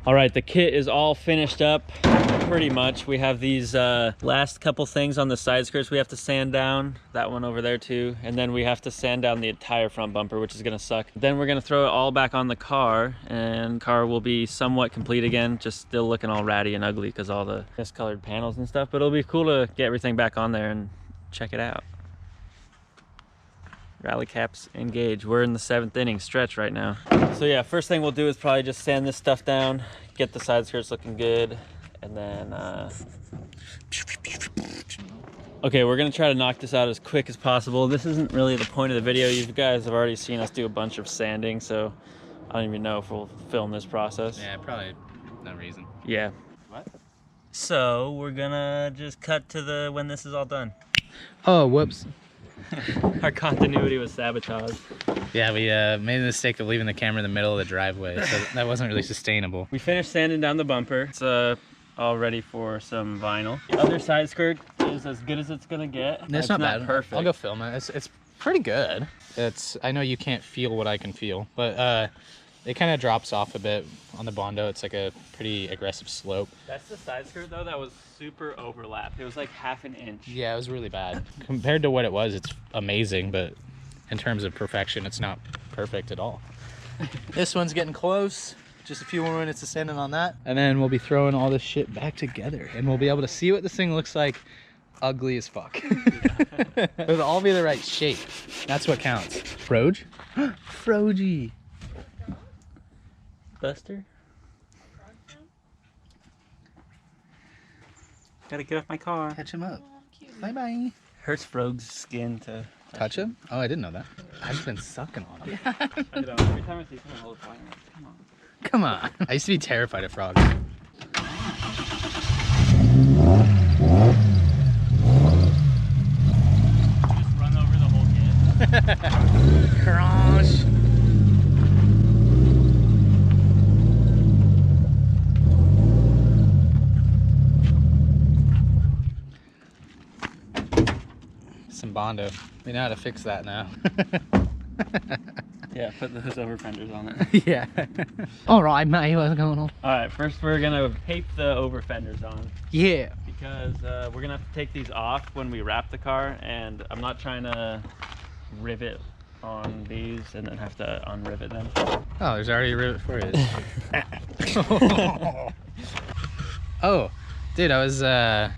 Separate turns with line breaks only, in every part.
All right, the kit is all finished up pretty much. We have these last couple things on the side skirts we have to sand down. That one over there too. And then we have to sand down the entire front bumper, which is gonna suck. Then we're gonna throw it all back on the car, and car will be somewhat complete again, just still looking all ratty and ugly because all the discolored panels and stuff. But it'll be cool to get everything back on there and check it out. Rally caps engaged. We're in the 7th inning stretch right now. So yeah, first thing we'll do is probably just sand this stuff down, get the side skirts looking good, and then okay, we're gonna try to knock this out as quick as possible. This isn't really the point of the video. You guys have already seen us do a bunch of sanding, so I don't even know if we'll film this process.
Yeah, probably no reason.
Yeah.
What?
So we're gonna just cut to the when this is all done.
Oh, whoops.
Our continuity was sabotaged.
Yeah, we made the mistake of leaving the camera in the middle of the driveway, so that wasn't really sustainable.
We finished sanding down the bumper. It's all ready for some vinyl. The other side skirt is as good as it's gonna get.
It's not bad.
Perfect.
I'll go film it. It's pretty good. I know you can't feel what I can feel, but it kind of drops off a bit on the Bondo. It's like a pretty aggressive slope.
That's the side skirt though, that was super overlapped. It was like half an inch.
Yeah, it was really bad. Compared to what it was, it's amazing, but in terms of perfection, it's not perfect at all. This one's getting close. Just a few more minutes of sanding on that. And then we'll be throwing all this shit back together, and we'll be able to see what this thing looks like. Ugly as fuck. It'll all be the right shape. That's what counts. Froge? Frogy.
Buster? Gotta get off my car.
Catch him up. Bye-bye.
Hurts Froge's skin to
Touch him? Oh, I didn't know that. I've been sucking on him.
I know, every time I see someone hold a fire, I'm like, come on.
Come on. I used to be terrified of frogs.
Just run over the whole kit.
Crunch. Some Bondo. We know how to fix that now.
Yeah, put those over fenders on it.
Yeah. All right, mate. What's going on?
All right, first we're gonna tape the over fenders on.
Yeah.
Because we're gonna have to take these off when we wrap the car, and I'm not trying to rivet on these and then have to unrivet them.
Oh, there's already a rivet for it. Oh, dude, I was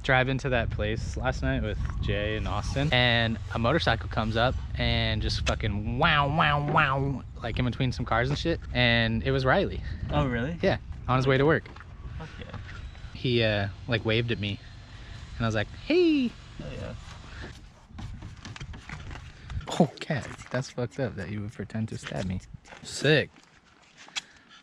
driving to that place last night with Jay and Austin, and a motorcycle comes up and just fucking wow, wow, wow, like in between some cars and shit, and it was Riley.
Oh, really?
Yeah, on his way to work.
Fuck yeah.
He like waved at me, and I was like, hey.
Oh, yeah.
Oh, cat, that's fucked up that you would pretend to stab me. Sick.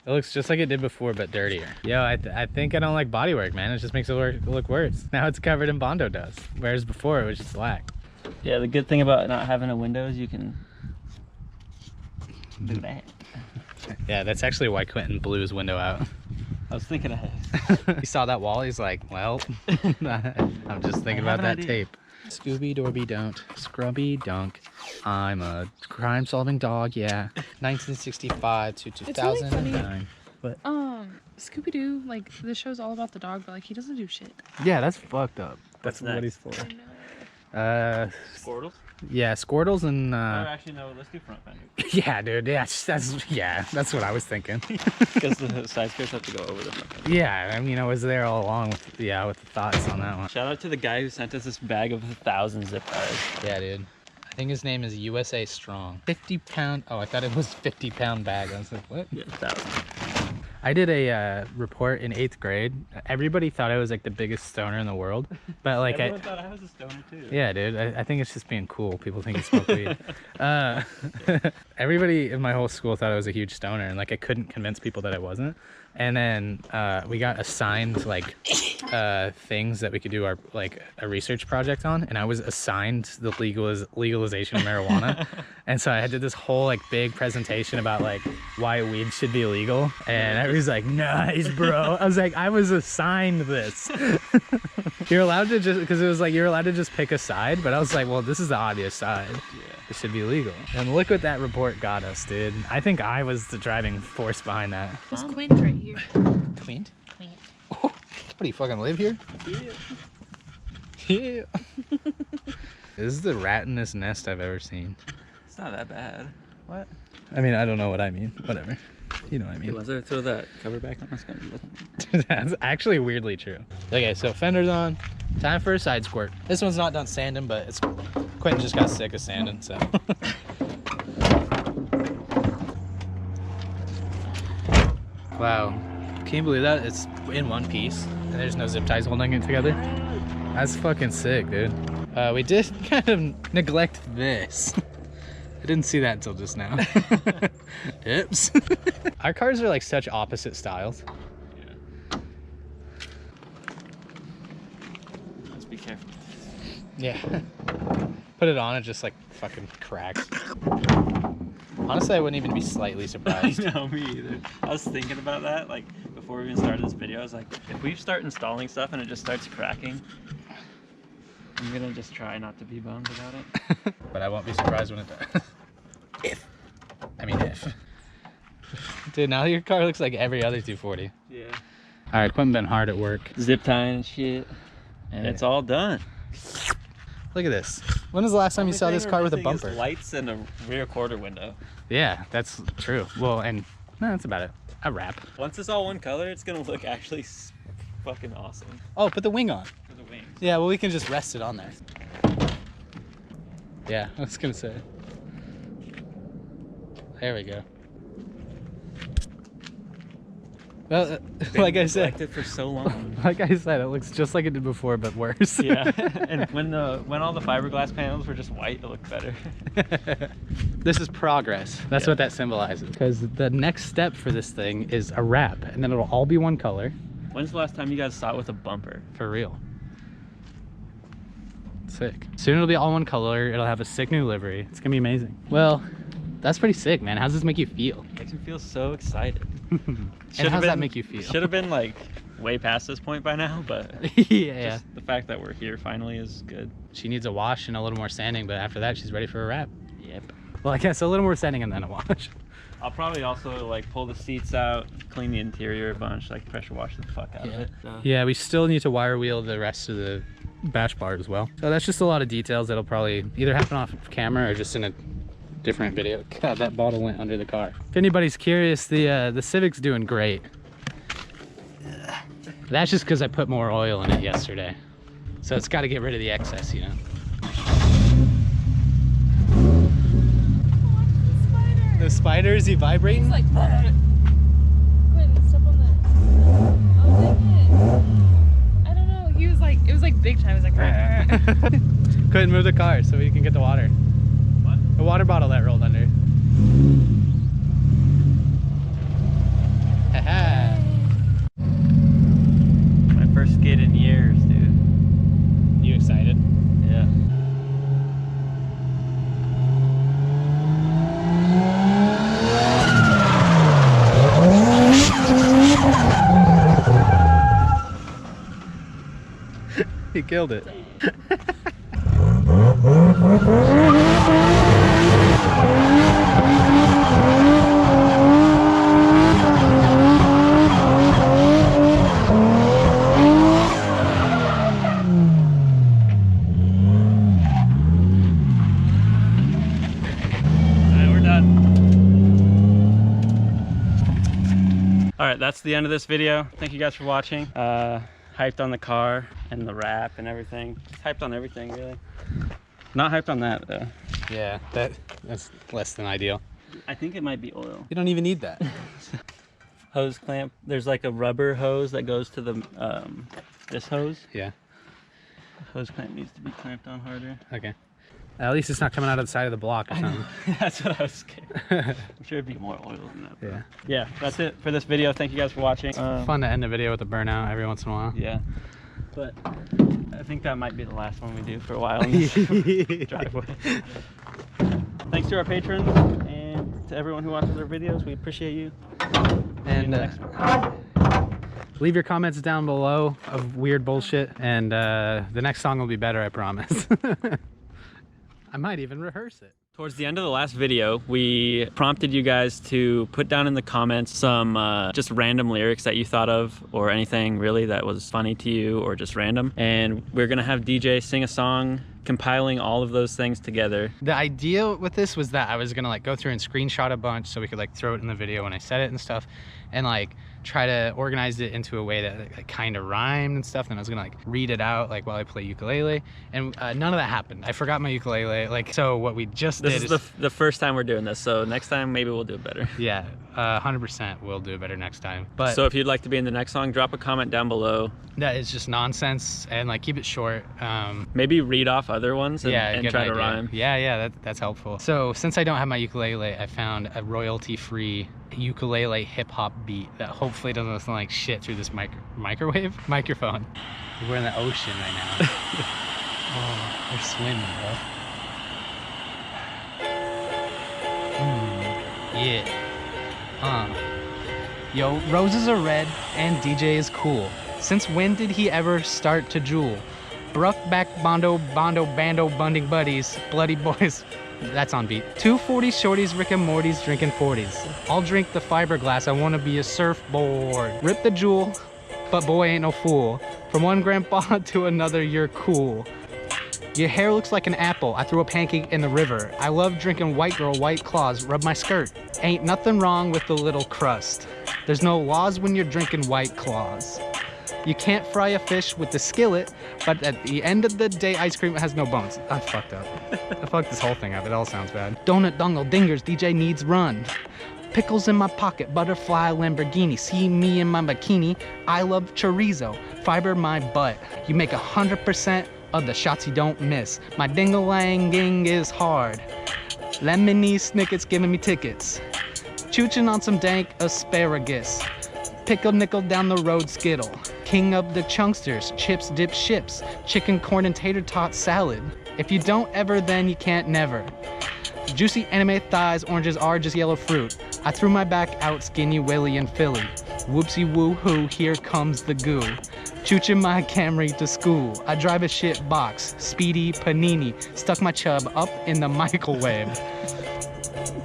It looks just like it did before, but dirtier. Yo, I think I don't like bodywork, man. It just makes it look worse. Now it's covered in Bondo dust, whereas before it was just black.
Yeah, the good thing about not having a window is you can do that.
Yeah, that's actually why Quentin blew his window out.
I was thinking ahead.
He saw that wall, he's like, well, I'm just thinking about that tape. Scooby Dorby don't, Scrubby dunk. I'm a crime solving dog, yeah. 1965 to 2009.
Really Scooby-Doo, like, this show's all about the dog, but like he doesn't do shit.
Yeah, that's fucked up. That's
What's
what he's for.
Squirtles?
Yeah, Squirtles and
Oh, actually, no, let's do front fender.
yeah, dude, that's what I was thinking.
Because the side skirts have to go over the front fender.
Yeah, I mean, I was there all along with the thoughts on that one.
Shout out to the guy who sent us this bag of 1,000 zip ties.
Yeah, dude. I think his name is USA Strong. 50-pound. Oh, I thought it was 50-pound bag. I was like, what?
Yeah, 1,000.
I did a report in 8th grade. Everybody thought I was like the biggest stoner in the world, but like
Everyone thought I was a stoner too.
yeah, dude. I think it's just being cool. People think you smoke weed. Everybody in my whole school thought I was a huge stoner, and like I couldn't convince people that I wasn't. And then we got assigned like things that we could do our like a research project on, and I was assigned the legalization of marijuana. And so I did this whole like big presentation about like why weed should be illegal, and everybody's like, nice, bro. I was like, I was assigned this. You're allowed to just, because it was like you're allowed to just pick a side, but I was like, well, this is the obvious side.
Yeah.
It should be legal. And look what that report got us, dude. I think I was the driving force behind that.
This Quinn's right here.
Quinn? What do you fucking live here? Yeah. This is the rattenest nest I've ever seen.
It's not that bad. What?
I mean, I don't know what I mean. Whatever. You know what I mean.
Was there throw that cover back on?
That's actually weirdly true. Okay, so fender's on. Time for a side squirt. This one's not done sanding, but it's Quentin just got sick of sanding, so. Wow. Can you believe that? It's in one piece and there's no zip ties holding it together. That's fucking sick, dude. We did kind of neglect this. I didn't see that until just now. Oops. Our cars are like such opposite styles.
Yeah. Let's be careful.
Yeah. Put it on, it just like fucking cracks. Honestly, I wouldn't even be slightly surprised.
I know, me either. I was thinking about that, like, before we even started this video. I was like, if we start installing stuff and it just starts cracking, I'm gonna just try not to be bummed about it.
But I won't be surprised when it does. If. Dude, now your car looks like every other 240.
Yeah.
Alright, Quentin been hard at work.
Zip tying and shit. And it's all done.
Look at this. When was the last time you saw this car with a bumper?
Lights and a rear quarter window.
Yeah, that's true. Well, and no, that's about it. A wrap.
Once it's all one color, it's gonna look actually fucking awesome.
Oh, put the wing on.
For the wings.
Yeah, well, we can just rest it on there. Yeah, I was gonna say. There we go. Well, like I said,
Neglected for so long.
like I said, it looks just like it did before, but worse.
Yeah, and when all the fiberglass panels were just white, it looked better.
This is progress. That's what that symbolizes. Because the next step for this thing is a wrap, and then it'll all be one color.
When's the last time you guys saw it with a bumper?
For real. Sick. Soon it'll be all one color. It'll have a sick new livery. It's gonna be amazing. Well, that's pretty sick, man. How does this make you feel?
Makes me feel so excited.
And how does that make you feel?
Should have been like way past this point by now, but
yeah.
just the fact that we're here finally is good.
She needs a wash and a little more sanding, but after that, she's ready for a wrap.
Yep.
Well, I guess a little more sanding and then a wash.
I'll probably also like pull the seats out, clean the interior a bunch, like pressure wash the fuck out of it. So.
Yeah, we still need to wire wheel the rest of the bash bar as well. So that's just a lot of details that'll probably either happen off camera or just in a different video. God, that bottle went under the car. If anybody's curious, the Civic's doing great. That's just because I put more oil in it yesterday. So it's got to get rid of the excess, you know. The spider, is he vibrating?
He's like, Quentin, step on that. Oh, dang it. I don't know. He was like, it was like big time. It was like,
Couldn't move the car so we can get the water.
What?
The water bottle that rolled under. Haha.
My first skid in years, dude.
You excited?
Yeah.
He killed it.
Alright, that's the end of this video. Thank you guys for watching. Hyped on the car and the wrap and everything. Just hyped on everything, really. Not hyped on that, though.
Yeah, that's less than ideal.
I think it might be oil.
You don't even need that.
Hose clamp. There's like a rubber hose that goes to the this hose.
Yeah.
The hose clamp needs to be clamped on harder.
Okay. At least it's not coming out of the side of the block or something.
That's what I was scared. I'm sure it'd be more oil than that.
Yeah.
Yeah, that's it for this video. Thank you guys for watching.
Fun to end the video with a burnout every once in a while.
Yeah. But I think that might be the last one we do for a while in this driveway. Thanks to our patrons and to everyone who watches our videos. We appreciate you.
And
next one.
Leave your comments down below of weird bullshit, and the next song will be better, I promise. I might even rehearse it.
Towards the end of the last video, we prompted you guys to put down in the comments some just random lyrics that you thought of, or anything really that was funny to you or just random. And we're gonna have DJ sing a song compiling all of those things together.
The idea with this was that I was gonna like go through and screenshot a bunch so we could like throw it in the video when I said it and stuff, and like try to organize it into a way that like, kind of rhymed and stuff. And I was gonna like read it out like while I play ukulele, and none of that happened. I forgot my ukulele. Like, so what we just did
is the first time we're doing this, so next time maybe we'll do it better.
Yeah, 100% we'll do it better next time. But
so if you'd like to be in the next song, drop a comment down below.
That is just nonsense, and like keep it short.
Maybe read off other ones and,
yeah,
and try to rhyme.
Yeah, that's helpful. So since I don't have my ukulele, I found a royalty-free ukulele hip-hop beat that hopefully doesn't sound like shit through this microphone. We're in the ocean right now. Oh, we're swimming, bro. Yeah. Yo, roses are red and DJ is cool. Since when did he ever start to drool? Bruckback, Bondo, Bando, Bunding Buddies, Bloody Boys. That's on beat. 240 shorties, Rick and Morty's drinking 40s. I'll drink the fiberglass, I wanna be a surfboard. Rip the jewel, but boy ain't no fool. From one grandpa to another, you're cool. Your hair looks like an apple, I threw a pancake in the river. I love drinking white girl, white claws, rub my skirt. Ain't nothing wrong with the little crust. There's no laws when you're drinking white claws. You can't fry a fish with the skillet, but at the end of the day, ice cream has no bones. I fucked up. I fucked this whole thing up. It all sounds bad. Donut dongle dingers, DJ needs run. Pickles in my pocket, butterfly Lamborghini. See me in my bikini. I love chorizo. Fiber my butt. You make 100% of the shots you don't miss. My ding-a-lang-ging is hard. Lemony snickets giving me tickets. Chooching on some dank asparagus. Pickle nickel down the road skittle. King of the chunksters, chips dip ships. Chicken, corn, and tater tot salad. If you don't ever, then you can't never. Juicy anime thighs, oranges are just yellow fruit. I threw my back out, skinny Willy and Philly. Whoopsie woo-hoo, here comes the goo. Chooching my Camry to school. I drive a shit box, speedy panini. Stuck my chub up in the microwave.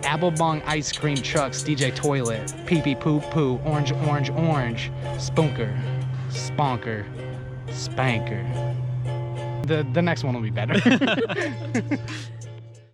Apple bong ice cream trucks, DJ toilet. Pee-pee poo-poo, orange, orange, orange. Spunker, sponker, spanker. The next one will be better.